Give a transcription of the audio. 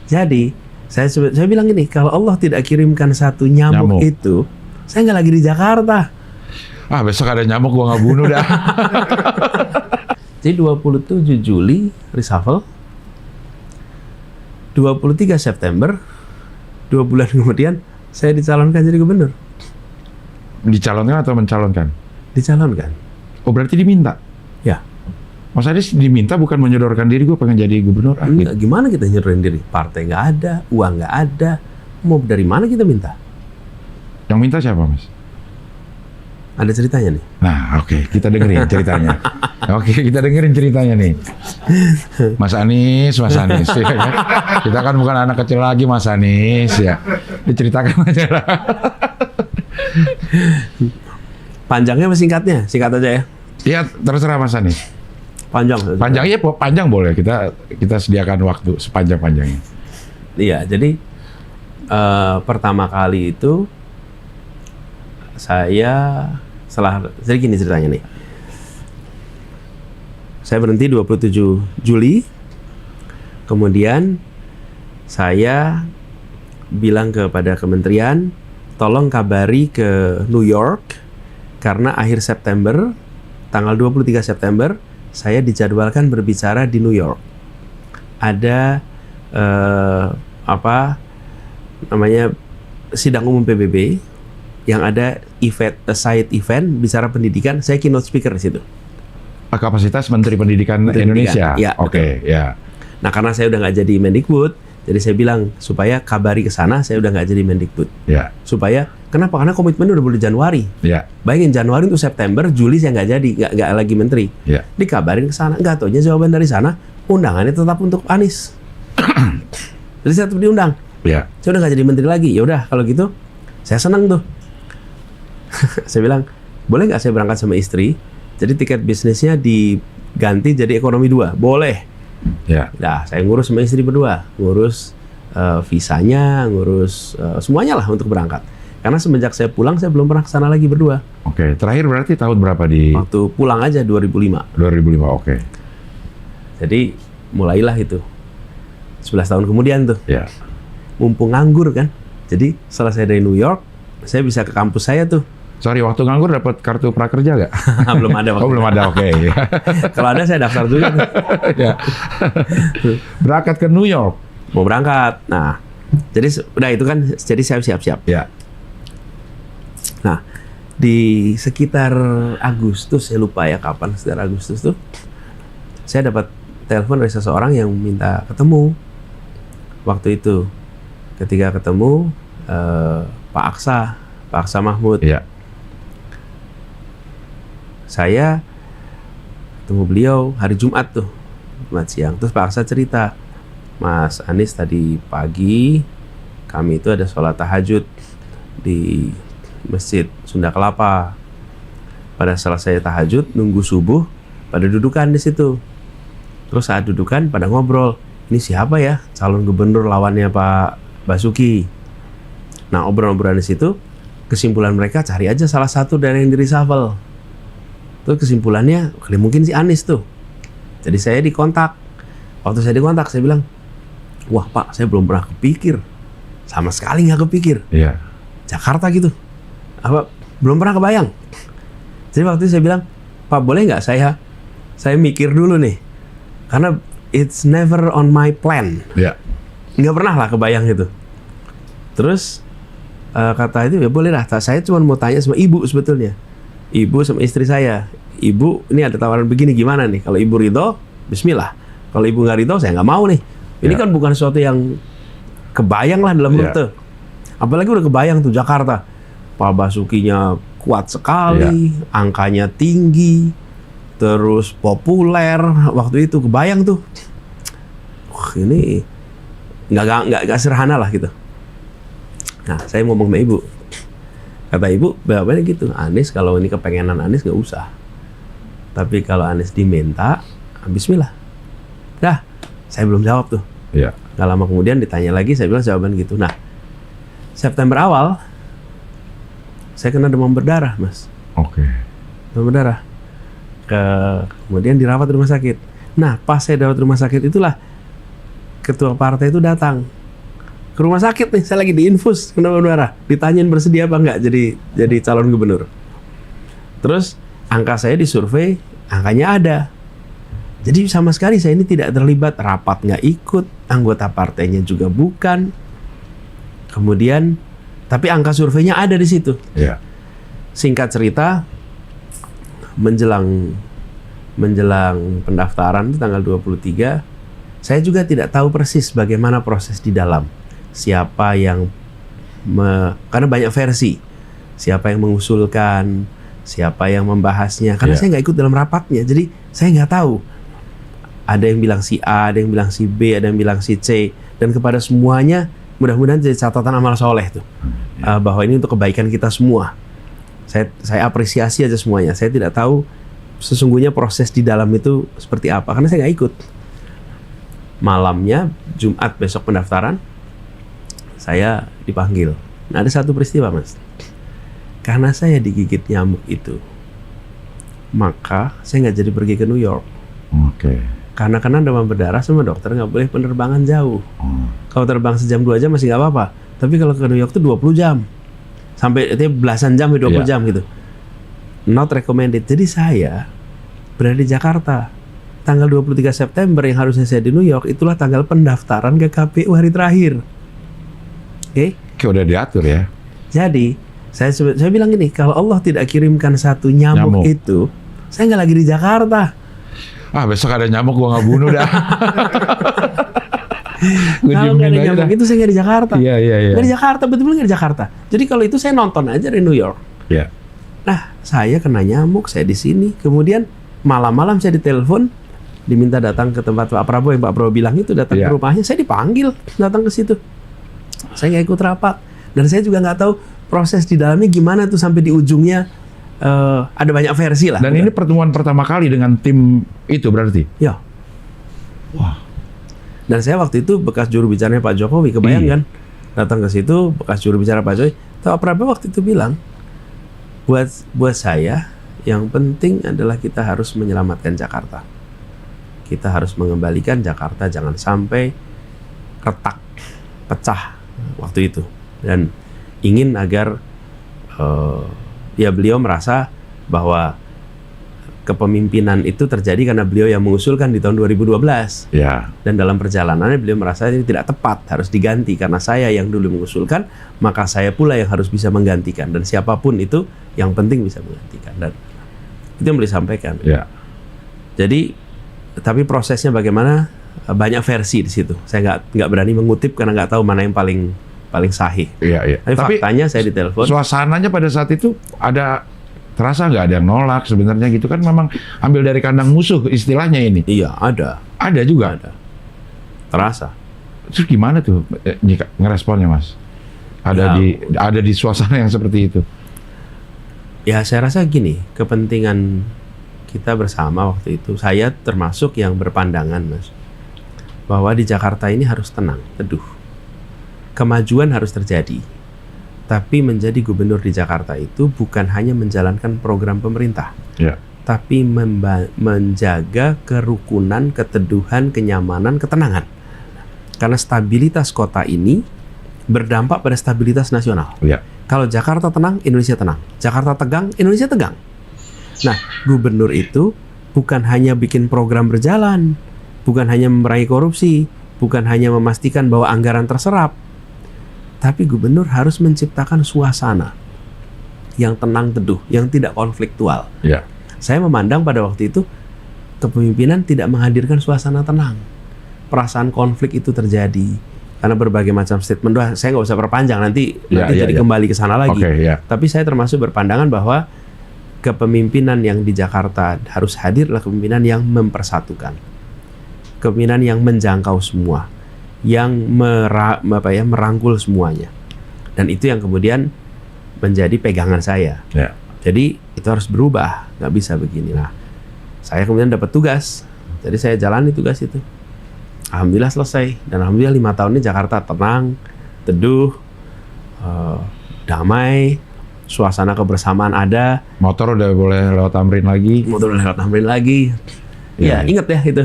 Jadi saya bilang gini, kalau Allah tidak kirimkan satu nyamuk itu, saya nggak lagi di Jakarta. Besok ada nyamuk gua nggak bunuh dah. Jadi 27 Juli reshuffle, 23 September, 2 bulan kemudian saya dicalonkan jadi gubernur. Dicalonkan atau mencalonkan? Dicalonkan. Oh, berarti diminta? Ya. Mas Anies diminta, bukan menyodorkan diri, gue pengen jadi gubernur. Enggak, gimana kita nyodorin diri? Partai nggak ada, uang nggak ada, mau dari mana kita minta? Yang minta siapa, Mas? Ada ceritanya nih. Nah, oke, kita dengerin ceritanya. Kita dengerin ceritanya nih. Mas Anies. Ya. Kita kan bukan anak kecil lagi, Mas Anies ya. Diceritakan aja lah. Panjangnya apa singkatnya? Singkat aja ya. Iya, terserah Mas Anies. Panjang ya, panjang boleh. Kita sediakan waktu sepanjang-panjangnya. Iya, jadi pertama kali itu jadi gini ceritanya nih. Saya berhenti 27 Juli. Kemudian saya bilang kepada kementerian, tolong kabari ke New York karena akhir September, tanggal 23 September saya dijadwalkan berbicara di New York. Ada sidang umum PBB yang ada side event bicara pendidikan. Saya keynote speaker di situ. Kapasitas Menteri Pendidikan Indonesia. Ya, Oke, ya. Nah, karena saya udah nggak jadi Mendikbud, jadi saya bilang supaya kabari ke sana, saya udah nggak jadi Mendikbud. Ya. Supaya kenapa? Karena komitmen udah bulan Januari. Ya. Bayangin Januari untuk September, Juli saya nggak jadi, nggak lagi menteri. Ya. Dikabarin ke sana, nggak taunya jawaban dari sana, undangannya tetap untuk Anies. Jadi saya tetap diundang. Ya. Saya udah nggak jadi menteri lagi. Ya udah kalau gitu, saya senang tuh. Saya bilang, boleh nggak saya berangkat sama istri? Jadi tiket bisnisnya diganti jadi ekonomi 2. Boleh. Ya. Nah, saya ngurus sama istri berdua, ngurus visanya, ngurus semuanya lah untuk berangkat. Karena semenjak saya pulang, saya belum pernah kesana lagi berdua. Oke, terakhir berarti tahun berapa Waktu pulang aja 2005. 2005, oke. Jadi mulailah itu. 11 tahun kemudian tuh. Ya. Mumpung nganggur kan. Jadi setelah saya dari New York, saya bisa ke kampus saya tuh. Sorry, waktu nganggur dapat kartu prakerja nggak? Belum ada waktu. Oh, belum ada, oke. Kalau ada saya daftar juga tuh. Ya. Berangkat ke New York. Mau berangkat. Nah, jadi udah itu kan, jadi saya siap-siap. Ya. Nah, di sekitar Agustus, saya lupa ya kapan, sekitar Agustus tuh, saya dapat telepon dari seseorang yang minta ketemu. Waktu itu, ketika ketemu Pak Aksa Mahmud. Ya. Saya ketemu beliau hari Jumat tuh, Jumat siang. Terus Pak Aksa cerita, Mas Anies tadi pagi kami itu ada sholat tahajud di Masjid Sunda Kelapa. Pada selesai tahajud, nunggu subuh, pada dudukan di situ. Terus saat dudukan pada ngobrol, ini siapa ya calon gubernur lawannya Pak Basuki. Nah, obrolan-obrolan di situ, kesimpulan mereka cari aja salah satu dari yang di reshuffle. Terus kesimpulannya, mungkin si Anies tuh. Jadi saya dikontak. Waktu saya dikontak, saya bilang, wah Pak, saya belum pernah kepikir. Sama sekali nggak kepikir. Iya. Jakarta gitu. Belum pernah kebayang. Jadi waktu itu saya bilang, Pak boleh nggak saya mikir dulu nih. Karena it's never on my plan. Iya. Nggak pernah lah kebayang gitu. Terus kata itu, ya boleh lah. Saya cuma mau tanya sama ibu sebetulnya. Ibu sama istri saya. Ibu, ini ada tawaran begini gimana nih? Kalau ibu ridho, bismillah. Kalau ibu nggak ridho, saya nggak mau nih. Ini kan bukan sesuatu yang kebayang lah dalam rute. Apalagi udah kebayang tuh Jakarta. Pak Basukinya kuat sekali, angkanya tinggi, terus populer. Waktu itu kebayang tuh. Ini nggak sederhana lah gitu. Nah, saya ngomong sama ibu. Kata ibu, bapaknya gitu, Anies kalau ini kepengenan Anies nggak usah. Tapi kalau Anies diminta, bismillah. Dah, saya belum jawab tuh. Iya. Gak lama kemudian ditanya lagi, saya bilang jawaban gitu. Nah, September awal, saya kena demam berdarah, Mas. Oke. Demam berdarah. Kemudian dirawat di rumah sakit. Nah, pas saya dirawat di rumah sakit itulah ketua partai itu datang. ke rumah sakit nih, saya lagi diinfus kena demam berdarah. Ditanyain bersedia apa enggak jadi calon gubernur. Terus angka saya disurvei, angkanya ada. Jadi sama sekali saya ini tidak terlibat, rapat nggak ikut, anggota partainya juga bukan. Kemudian, tapi angka surveinya ada di situ. Iya. Singkat cerita, menjelang pendaftaran itu tanggal 23, saya juga tidak tahu persis bagaimana proses di dalam. Siapa yang karena banyak versi. Siapa yang mengusulkan, siapa yang membahasnya. Karena saya nggak ikut dalam rapatnya, jadi saya nggak tahu. Ada yang bilang si A, ada yang bilang si B, ada yang bilang si C. Dan kepada semuanya, mudah-mudahan jadi catatan amal soleh tuh. Bahwa ini untuk kebaikan kita semua. Saya apresiasi aja semuanya. Saya tidak tahu sesungguhnya proses di dalam itu seperti apa, karena saya nggak ikut. Malamnya, Jumat besok pendaftaran, saya dipanggil. Nah, ada satu peristiwa, Mas. Karena saya digigit nyamuk itu, maka saya nggak jadi pergi ke New York. Oke. Karena demam berdarah sama dokter nggak boleh penerbangan jauh. Kalau terbang sejam 2 jam masih nggak apa-apa. Tapi kalau ke New York itu 20 jam. Sampai itu belasan jam, 20 jam gitu. Not recommended. Jadi saya berada di Jakarta. Tanggal 23 September yang harusnya saya di New York, itulah tanggal pendaftaran ke KPU hari terakhir. Oke? Kayak udah diatur ya. Jadi, saya bilang gini, kalau Allah tidak kirimkan satu nyamuk. Itu, saya nggak lagi di Jakarta. Besok ada nyamuk gua nggak bunuh dah. Kalau nggak ada nyamuk itu saya nggak di Jakarta. Iya. Nggak di Jakarta, betul-betul nggak di Jakarta. Jadi kalau itu saya nonton aja di New York. Iya. Nah, saya kena nyamuk, saya di sini. Kemudian malam-malam saya ditelepon, diminta datang ke tempat Pak Prabowo, yang Pak Prabowo bilang itu, datang ke rumahnya. Saya dipanggil datang ke situ. Saya nggak ikut rapat, dan saya juga nggak tahu proses di dalamnya gimana tuh sampai di ujungnya. Ada banyak versi lah. Dan ini pertemuan pertama kali dengan tim itu berarti? Ya. Wah. Dan saya waktu itu bekas juru bicaranya Pak Jokowi, kebayang kan? Datang ke situ, bekas juru bicara Pak Jokowi. Pak Prabowo waktu itu bilang, buat saya yang penting adalah kita harus menyelamatkan Jakarta. Kita harus mengembalikan Jakarta, jangan sampai retak, pecah waktu itu. Dan ingin agar beliau merasa bahwa kepemimpinan itu terjadi karena beliau yang mengusulkan di tahun 2012. Ya. Dan dalam perjalanannya beliau merasa ini tidak tepat, harus diganti karena saya yang dulu mengusulkan, maka saya pula yang harus bisa menggantikan, dan siapapun itu yang penting bisa menggantikan. Dan itu yang beliau sampaikan. Ya. Jadi, tapi prosesnya bagaimana, banyak versi di situ. Saya nggak berani mengutip karena nggak tahu mana yang paling sahih. Iya. Tapi faktanya saya ditelepon. Suasananya pada saat itu terasa nggak ada yang nolak sebenarnya gitu kan, memang ambil dari kandang musuh istilahnya ini. Iya, ada. Ada juga. Ada. Terasa. Terus gimana tuh ngeresponnya, Mas? Ada di suasana yang seperti itu. Ya, saya rasa gini, kepentingan kita bersama waktu itu, saya termasuk yang berpandangan, Mas, bahwa di Jakarta ini harus tenang, teduh. Kemajuan harus terjadi. Tapi menjadi gubernur di Jakarta itu bukan hanya menjalankan program pemerintah, tapi menjaga kerukunan, keteduhan, kenyamanan, ketenangan. Karena stabilitas kota ini berdampak pada stabilitas nasional. Kalau Jakarta tenang, Indonesia tenang. Jakarta tegang, Indonesia tegang. Nah, gubernur itu bukan hanya bikin program berjalan, bukan hanya memerangi korupsi, bukan hanya memastikan bahwa anggaran terserap, tapi gubernur harus menciptakan suasana yang tenang teduh, yang tidak konfliktual. Saya memandang pada waktu itu kepemimpinan tidak menghadirkan suasana tenang. Perasaan konflik itu terjadi karena berbagai macam statement. Saya nggak usah perpanjang, nanti jadi kembali ke sana lagi. Tapi saya termasuk berpandangan bahwa kepemimpinan yang di Jakarta harus hadir adalah kepemimpinan yang mempersatukan, kepemimpinan yang menjangkau semua, yang merangkul semuanya. Dan itu yang kemudian menjadi pegangan saya. Jadi itu harus berubah, nggak bisa begini. Nah, saya kemudian dapat tugas, jadi saya jalani tugas itu. Alhamdulillah selesai, dan alhamdulillah 5 tahun ini Jakarta tenang, teduh, damai, suasana kebersamaan ada. Motor udah boleh lewat Tamrin lagi. Ya, inget ya itu.